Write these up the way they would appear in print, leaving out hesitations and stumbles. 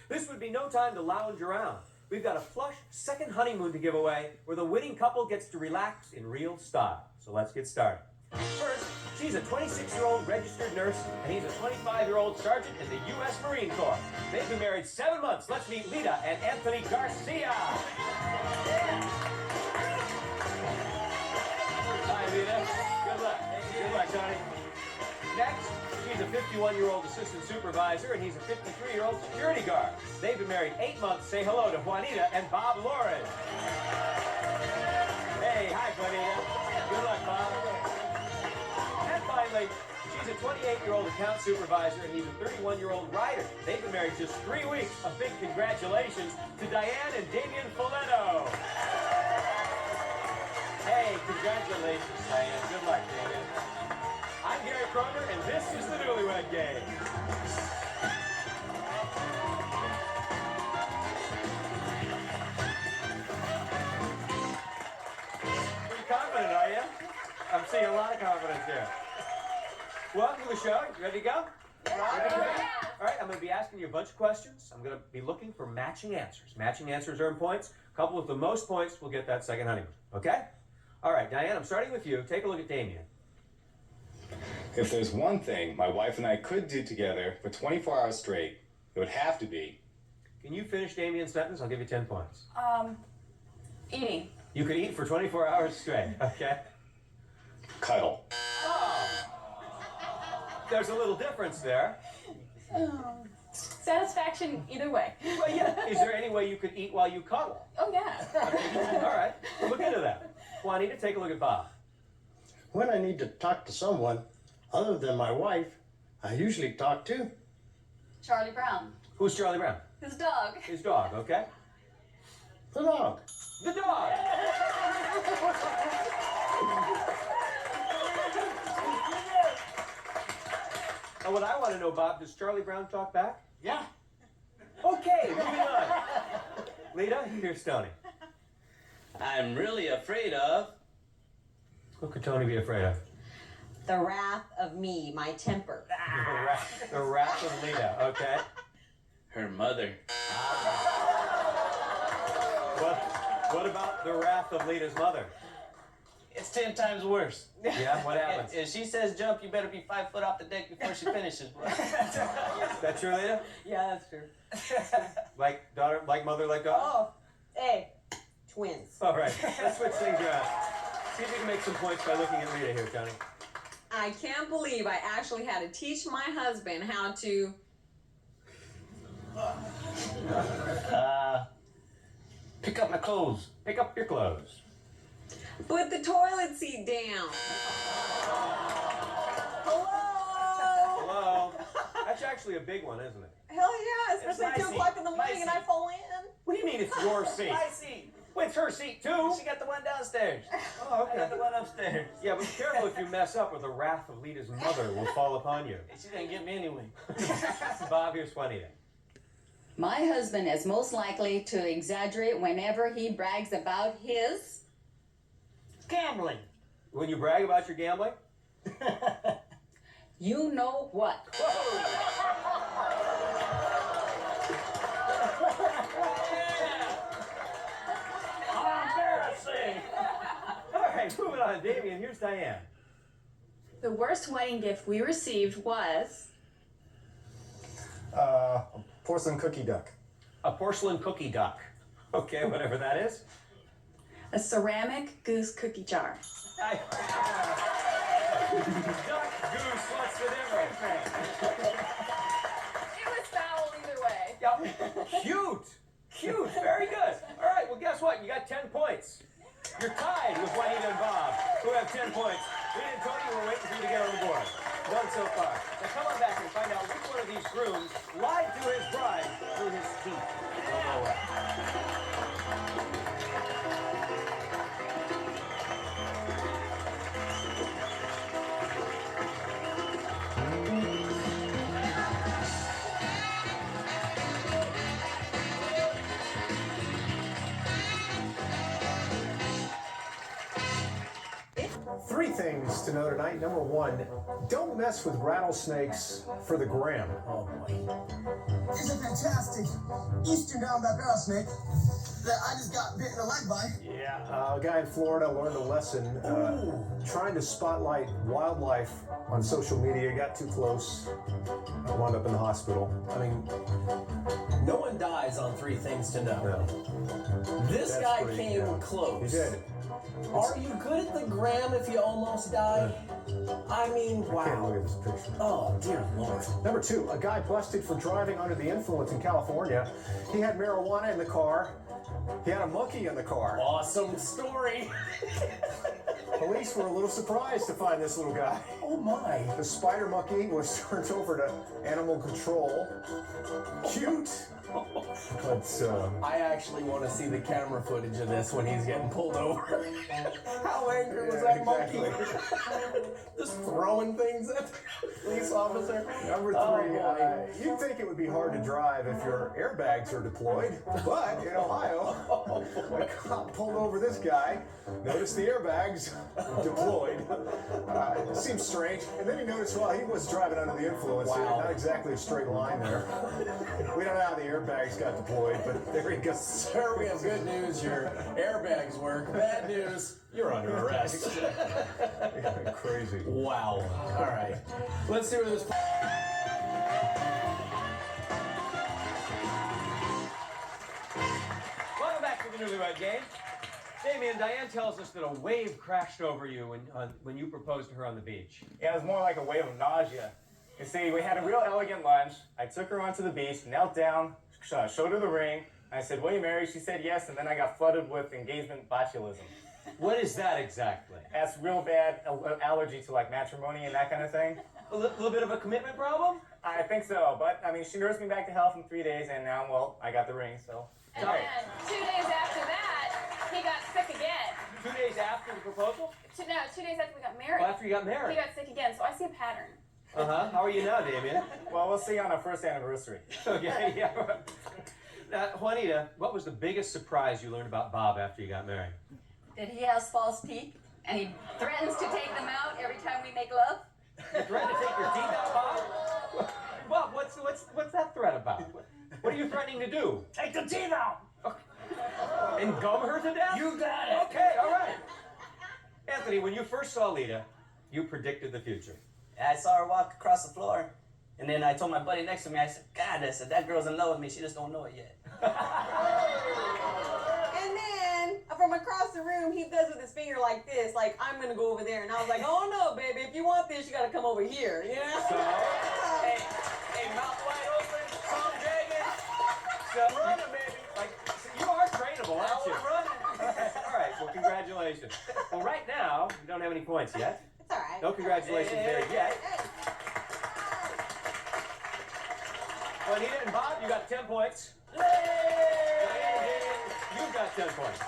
This would be no time to lounge around. We've got a plush second honeymoon to give away where the winning couple gets to relax in real style. So let's get started. First, she's a 26-year-old registered nurse, and he's a 25-year-old sergeant in the U.S. Marine Corps. They've been married 7 months. Let's meet Lita and Anthony Garcia. Hi, Lita. Good luck. Good luck, Tony. Next, she's a 51-year-old assistant supervisor, and he's a 53-year-old security guard. They've been married 8 months. Say hello to Juanita and Bob Lauren. Hey, hi, Juanita. Good luck, Bob. And finally, she's a 28-year-old account supervisor, and he's a 31-year-old writer. They've been married just 3 weeks. A big congratulations to Diane and Damian Foletto. Hey, congratulations, Diane. Good luck, Damian. I'm Gary Kroeger, and this is the Newlywed Game. Pretty confident, are you? I'm seeing a lot of confidence here. Welcome to the show. You ready to go? Yeah. Ready to go? All right, I'm going to be asking you a bunch of questions. I'm going to be looking for matching answers. Matching answers earn points. A couple with the most points will get that second honeymoon. Okay? All right, Diane, I'm starting with you. Take a look at Damien. If there's one thing my wife and I could do together for 24 hours straight, it would have to be... Can you finish Damien's sentence? I'll give you 10 points. Eating. You could eat for 24 hours straight, okay? Cuddle. Oh. There's a little difference there. Satisfaction either way. Well, yeah. Is there any way you could eat while you cuddle? Oh, yeah. Okay. All right. Look into that. Juanita, take a look at Bob. When I need to talk to someone other than my wife, I usually talk to Charlie Brown. Who's Charlie Brown? His dog. His dog, okay? the dog. The dog! And what I want to know, Bob, does Charlie Brown talk back? Yeah. Okay, moving on. Lita, here's Tony. I'm really afraid of... What could Tony be afraid of? The wrath of me, my temper. The wrath of Lita, okay? her mother. What about the wrath of Lita's mother? It's 10 times worse. Yeah, what happens? If she says jump, you better be 5 foot off the deck before she finishes, bro. Is that true, Lita? Yeah, that's true. Like daughter, like mother, like daughter? Oh, hey, twins. All right, let's switch things around. See if you can make some points by looking at Lita here, Tony. I can't believe I actually had to teach my husband how to... Pick up my clothes. Pick up your clothes. Put the toilet seat down. Hello? That's actually a big one, isn't it? Hell yeah, especially at 2 o'clock in the morning and I fall in. What do you mean it's your seat? My seat. Well, it's her seat, too. She got the one downstairs. Oh, I got the one upstairs. Yeah, but be careful if you mess up or the wrath of Lita's mother will fall upon you. She didn't get me anyway. Bob, here's Juanita. My husband is most likely to exaggerate whenever he brags about his Gambling. When you brag about your gambling? you know what. Embarrassing. All right, moving on. Damien, here's Diane. The worst wedding gift we received was... A porcelain cookie duck. A porcelain cookie duck. Okay, whatever that is. a ceramic goose cookie jar. Duck, goose, what's the difference? It was foul either way. Yeah, cute. Cute, very good. All right, well, guess what? You got 10 points. You're tied with Juanita and Bob, who have 10 points. Lita and Tony, we're waiting for you to get on the board. None so far. Now come on back and find out which one of these grooms lied to his bride through his teeth. Don't go away. Three things to know tonight. Number one, don't mess with rattlesnakes for the gram. Oh boy. It's a fantastic eastern downback rattlesnake that I just got bit in the leg by. Yeah. A guy in Florida learned a lesson trying to spotlight wildlife on social media. Got too close. Wound up in the hospital. I mean, no one dies on 3 things to know. No. This That's guy pretty, came yeah. close. He did. Are you good at the gram if you almost die? I mean, wow. I can't look at this picture. Oh, dear Lord. Number 2, a guy busted for driving under the influence in California. He had marijuana in the car. He had a monkey in the car. Awesome story. Police were a little surprised to find this little guy. Oh my. The spider monkey was turned over to animal control. Cute. But I actually want to see the camera footage of this when he's getting pulled over. How angry was that monkey? Just throwing things at the police officer. Number 3, you'd think it would be hard to drive if your airbags are deployed, but in Ohio, a cop pulled over this guy, noticed the airbags deployed. It seems strange, and then he noticed while he was driving under the influence, not exactly a straight line there. We don't know how the airbags got deployed, but there he goes. Sir, we have good news. Your airbags work. Bad news. You're under arrest. Crazy. Wow. All right. Let's see where this. Welcome back to the Newlywed Game. Damien, Diane tells us that a wave crashed over you when you proposed to her on the beach. Yeah, it was more like a wave of nausea. You see, we had a real elegant lunch. I took her onto the beach, knelt down, showed her the ring. I said, will you marry? She said yes, and then I got flooded with engagement botulism. What is that exactly? That's real bad allergy to like matrimony and that kind of thing. A little bit of a commitment problem? I think so, but I mean, she nursed me back to health in 3 days, and now, well, I got the ring, so. And then 2 days after that, he got sick again. 2 days after the proposal? 2 days after we got married. Well, after you got married? He got sick again, so I see a pattern. Uh-huh. How are you now, Damien? Well, we'll see on our first anniversary. Okay, yeah. Now, Juanita, what was the biggest surprise you learned about Bob after you got married? That he has false teeth and he threatens to take them out every time we make love. You threatened to take your teeth out, Bob? Bob, what's that threat about? What are you threatening to do? Take the teeth out. And gum her to death? You got it. Okay, all right. Anthony, when you first saw Lita, you predicted the future. I saw her walk across the floor, and then I told my buddy next to me, I said, God, I said, that girl's in love with me. She just don't know it yet. And then from across the room, he does with his finger like this, like I'm gonna go over there. And I was like, oh no, baby, if you want this, you gotta come over here. You know? So, hey, mouth wide open, song dragon. So, running, baby. Like, so you are trainable, aren't you? Running. All right, well, congratulations. Well, right now, you don't have any points yet. It's all right. No congratulations there yet. Juanita and Bob, you got 10 points. You've got 10 points.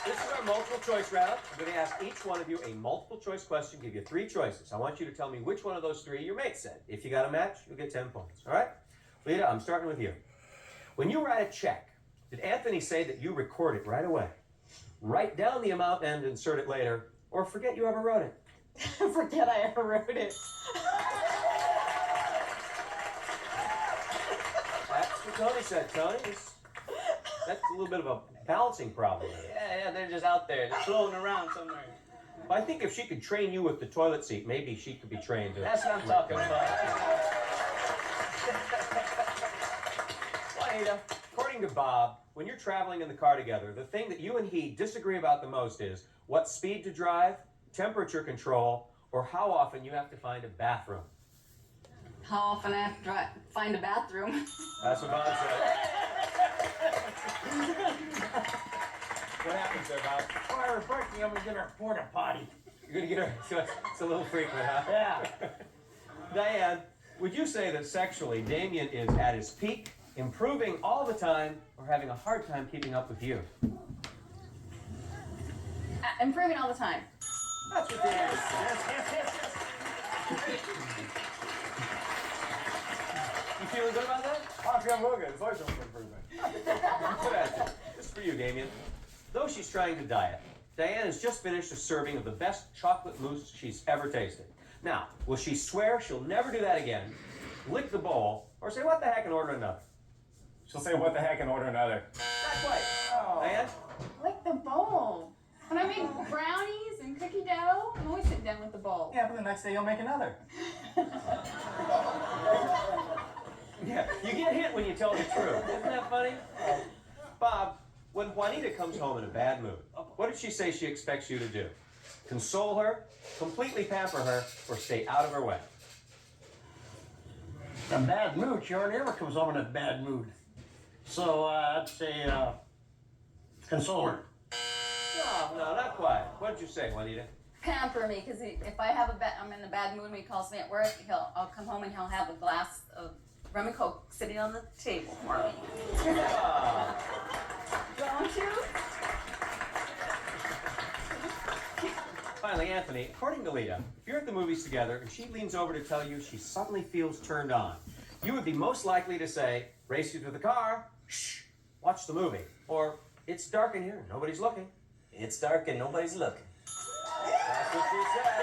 This is our multiple choice round. I'm going to ask each one of you a multiple choice question, give you 3 choices. I want you to tell me which one of those 3 your mate said. If you got a match, you'll get 10 points. All right? Lita, I'm starting with you. When you write a check, did Anthony say that you record it right away? Write down the amount and insert it later, or forget you ever wrote it? Forget I ever wrote it. That's what Tony said, Tony. That's a little bit of a balancing problem. Yeah, they're just out there. They're floating around somewhere. Well, I think if she could train you with the toilet seat, maybe she could be trained to... That's what I'm talking about. Juanita, according to Bob, when you're traveling in the car together, the thing that you and he disagree about the most is what speed to drive, temperature control, or how often you have to find a bathroom. How often I have to find a bathroom? That's what Bob said. What happens there, Bob? Oh, I refreshed me. I'm gonna get her porta potty. You're gonna get her... So it's a little frequent, huh? Yeah. Diane, would you say that sexually Damien is at his peak, improving all the time, or having a hard time keeping up with you? Improving all the time. That's what Damien is. Yes. You feeling good about that? I'm feeling real good. It's always room for improvement. Good attitude. This is for you, Damien. Though she's trying to diet, Diane has just finished a serving of the best chocolate mousse she's ever tasted. Now, will she swear she'll never do that again, lick the bowl, or say what the heck and order another? She'll say what the heck and order another. Not quite. Oh. Diane? Like the bowl. When I make brownies and cookie dough, I'm always sitting down with the bowl. Yeah, but the next day you'll make another. Yeah, you get hit when you tell the truth. Isn't that funny? Bob, when Juanita comes home in a bad mood, what did she say she expects you to do? Console her, completely pamper her, or stay out of her way? A bad mood. She hardly ever comes home in a bad mood. So I'd say console her. No, not quite. What did you say, Juanita? Pamper me, because if I'm in a bad mood when he calls me at work, I'll come home and he'll have a glass of rum and coke sitting on the table for me. Don't you? Finally, Anthony, according to Lita, if you're at the movies together and she leans over to tell you she suddenly feels turned on, you would be most likely to say, race you to the car, shh, watch the movie. Or, it's dark in here, nobody's looking. It's dark and nobody's looking. That's what she said.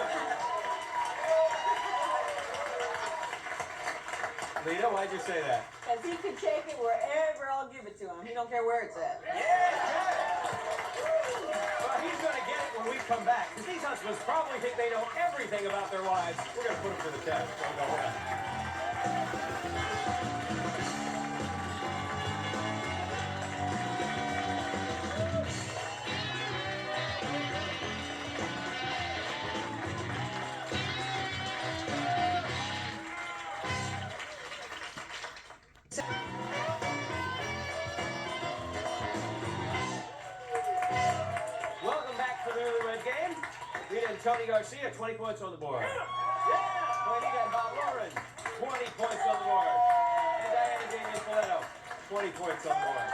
Lita, why'd you say that? Because he can take it wherever I'll give it to him. He don't care where it's at. Well, he's going to get it when we come back, because these husbands probably think they know everything about their wives. We're going to put them to the test. Don't go ahead. Welcome back to the Newlywed game. Rita and Tony Garcia, 20 points on the board. Juanita and Bob Lauren, 20 points on the board. And Diane and Damien Poletto, 20 points on the board.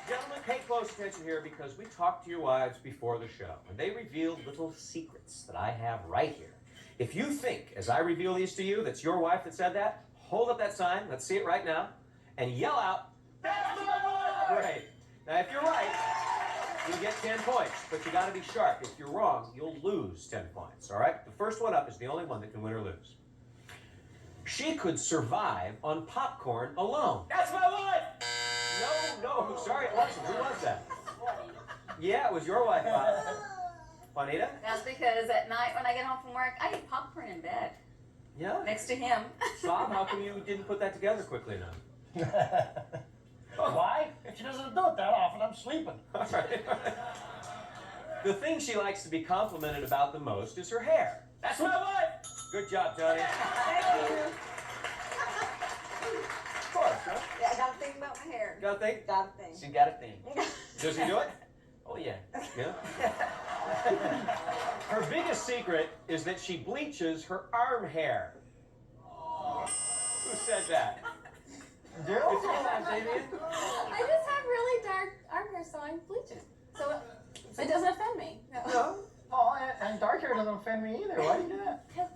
Gentlemen, pay close attention here because we talked to your wives before the show, and they revealed little secrets that I have right here. If you think, as I reveal these to you, that's your wife that said that, hold up that sign, let's see it right now, and yell out, "That's my wife!" Great. Now, if you're right, you get 10 points, but you gotta be sharp. If you're wrong, you'll lose 10 points, all right? The first one up is the only one that can win or lose. She could survive on popcorn alone. That's my wife! No, sorry, it wasn't. Who was that? Yeah, it was your wife, Bob. Juanita? That's because at night when I get home from work, I eat popcorn in bed Yeah. next to him. Bob, how come you didn't put that together quickly enough? Why? She doesn't do it that often. I'm sleeping. All right. The thing she likes to be complimented about the most is her hair. That's my wife! Good job, Tony. Thank you. Of course, huh? Yeah, I gotta think about my hair. Got to think? Gotta think. She got a thing. Does he do it? Oh, yeah. Yeah. Her biggest secret is that she bleaches her arm hair. Who said that? It's your wife, Damien. I just have really dark arm hair, so I bleach it. So it doesn't offend me. No. Oh, and dark hair doesn't offend me either. Why do you do that? Because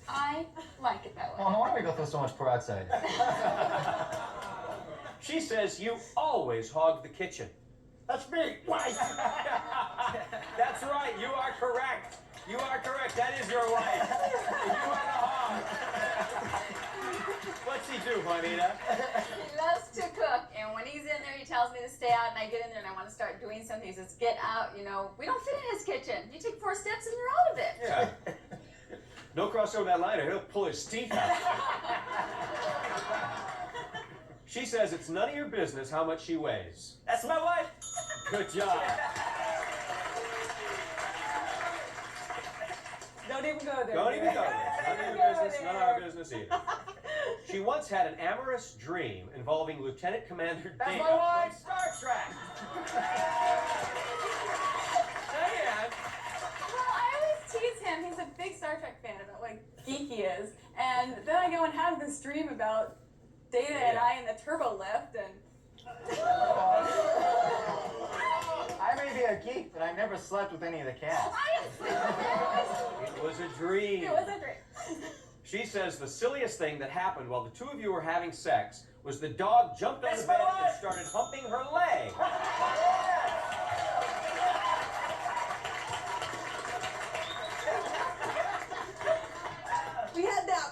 I like it that way. Well, no wonder we go through so much peroxide. She says you always hog the kitchen. That's me. Wife. That's right, you are correct. You are correct, that is your wife. You are the hog. What's he do, Juanita? He loves to cook, and when he's in there, he tells me to stay out, and I get in there and I want to start doing something. He says, "Get out, you know. We don't fit in his kitchen. You take 4 steps and you're out of it." Yeah. Don't cross over that line or he'll pull his teeth out. She says it's none of your business how much she weighs. That's my wife. Good job. Don't even go there. Don't even go there. None of your business, none of our business either. She once had an amorous dream involving Lieutenant Commander That's Dana my wife. from Star Trek. Diane. Well, I always tease him. He's a big Star Trek fan about what geek he is. And then I go and have this dream about Data and I in the turbo lift, and I may be a geek, but I never slept with any of the cast. It was a dream. it was a dream. She says the silliest thing that happened while the two of you were having sex was the dog jumped on the bed and started humping her leg.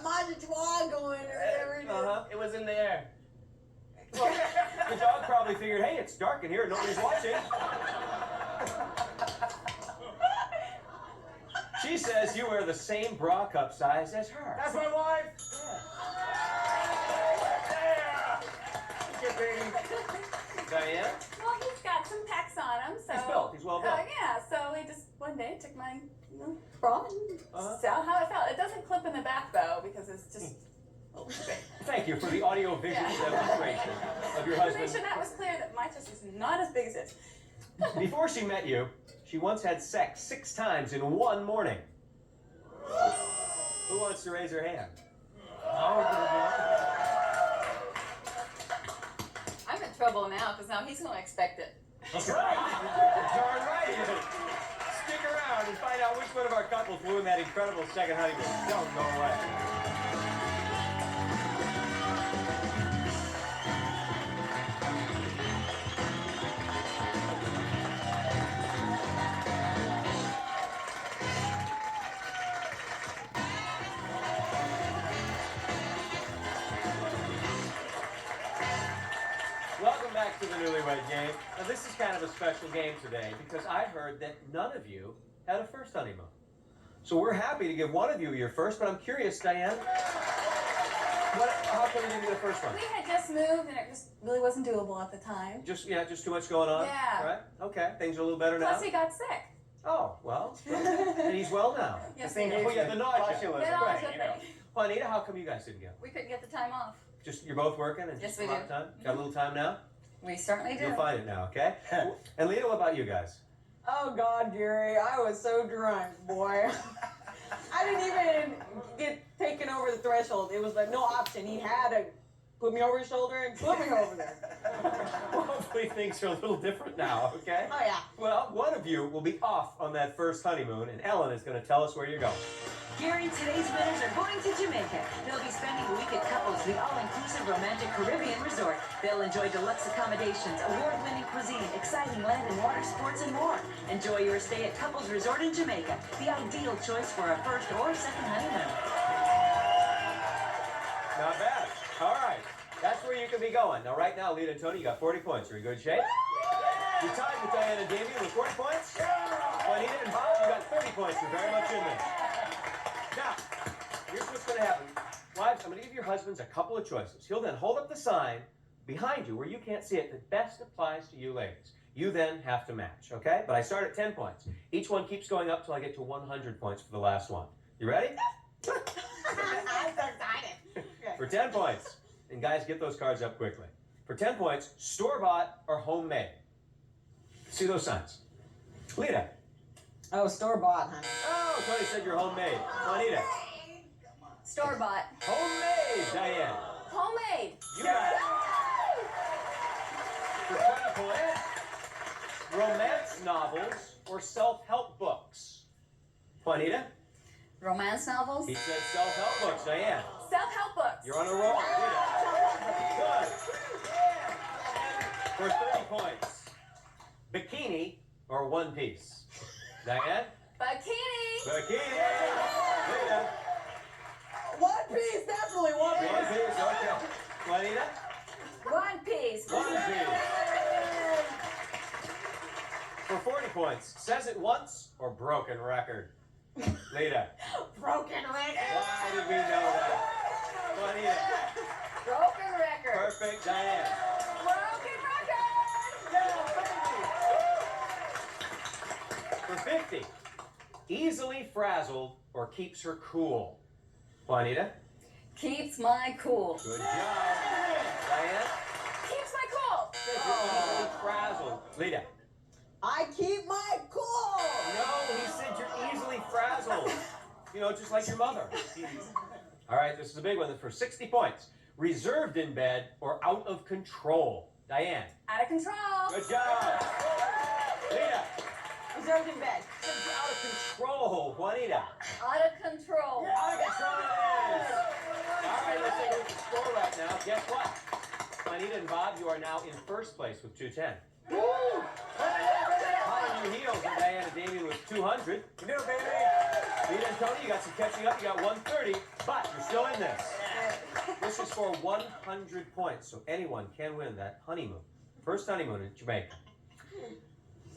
menage a trois going or whatever it is. Uh-huh. It was in the air. Well, the dog probably figured, hey, it's dark in here, nobody's watching. She says you wear the same bra cup size as her. That's my wife. Yeah. Good baby. Diane? Well, he's got some pecs on him, so. He's built. He's well built. Yeah, so he just one day took my bra and saw how it felt. It doesn't clip in the back though because it's just. Thank you for the audio-visual demonstration of your To make husband. sure that was clear that my chest is not as big as his. Before she met you, she once had sex 6 times in one morning. Who wants to raise her hand? I'm in trouble now because now he's going to expect it. That's right. Darn right. Stick around and find out which one of our couples flew in that incredible second honeymoon. Don't go away. Welcome back to the Newlywed Game. Now this is kind of a special game today because I heard that none of you had a first honeymoon. So we're happy to give one of you your first, but I'm curious, Diane, how come you didn't get a first one? We had just moved and it just really wasn't doable at the time. Just too much going on? Yeah. Right? Okay, things are a little better now? Plus he got sick. Oh, well, and he's well now. Yes, The he did. Oh yeah, the nausea. Botulism, The right, nausea you know. thing. Juanita, how come you guys didn't go? We couldn't get the time off. Just, you're both working and Yes, just we a lot of do. time? Got a little time now? We certainly do. You'll find it now, okay? And Lena, what about you guys? Oh God, Gary, I was so drunk, boy. I didn't even get taken over the threshold. It was like no option. He had to put me over his shoulder and put me over there. Well, hopefully things are a little different now, okay? Oh yeah. Well, one of you will be off on that first honeymoon, and Ellen is going to tell us where you're going. Gary, today's winners are going to Jamaica. They'll be spending a week at Couples, the all-inclusive romantic Caribbean resort. They'll enjoy deluxe accommodations, award-winning cuisine, exciting land and water sports, and more. Enjoy your stay at Couples Resort in Jamaica, the ideal choice for a first or second honeymoon. Not bad. All right. That's where you can be going. Now, right now, Lita and Tony, you got 40 points. You're in good shape. You're tied with Diane and Damien with 40 points. Juanita and Bob, you got 30 points. You're very much in this. Now, here's what's going to happen. Wives, I'm going to give your husbands a couple of choices. He'll then hold up the sign behind you where you can't see it that best applies to you ladies. You then have to match, okay? But I start at 10 points. Each one keeps going up till I get to 100 points for the last one. You ready? I'm so excited. For 10 points. And guys, get those cards up quickly. For 10 points, store-bought or homemade? See those signs. Lita. Oh, store-bought, honey. Oh, Tony said you're homemade. Juanita. Store-bought. Homemade. Diane. Homemade. You got it. For 20 points, romance novels or self-help books? Juanita. Romance novels. He said self-help books. Diane. Self-help books. You're on a roll. Good. For 30 points, bikini or one piece? Diane? Bikini. Bikini. Lita. One piece, definitely one piece. One piece, okay. Juanita? One piece. One piece. For 40 points, says it once or broken record? Lita. Broken record. Why did we know that? Juanita. Broken record. Perfect. Diane. Broken record. For 50, easily frazzled or keeps her cool? Juanita. Keeps my cool. Good job. Diane. Keeps my cool. Says you're easily frazzled. Lita. I keep my cool. No, he said you're easily frazzled. You know, just like your mother. All right, this is a big one. For 60 points. Reserved in bed or out of control? Diane. Out of control. Good job. Lita. Reserved in bed. Out of control. Juanita. Out of control. Out of control it is. All right, let's take a look at the score right now. Guess what? Juanita and Bob, you are now in first place with 210. Hot on your heels, and Diane and Damien with 200. You do, baby. Lita and Tony, you got some catching up. You got 130, but you're still in this. This is for 100 points, so anyone can win that honeymoon. First honeymoon in Jamaica.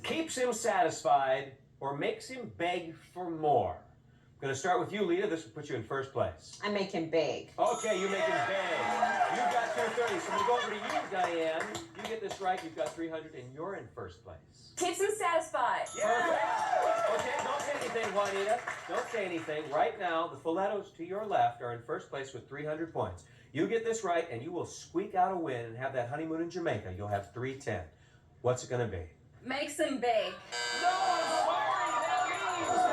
Keeps him satisfied or makes him beg for more. I'm going to start with you, Lita. This will put you in first place. I make him beg. Okay, you make him beg. You've got 230, so we'll go over to you, Diane. You get this right, you've got 300, and you're in first place. Keeps him satisfied. Yeah. Okay, don't say anything, Juanita. Don't say anything. Right now, the Follettos to your left are in first place with 300 points. You get this right, and you will squeak out a win and have that honeymoon in Jamaica. You'll have 310. What's it going to be? Makes him big. No, I'm sorry. That means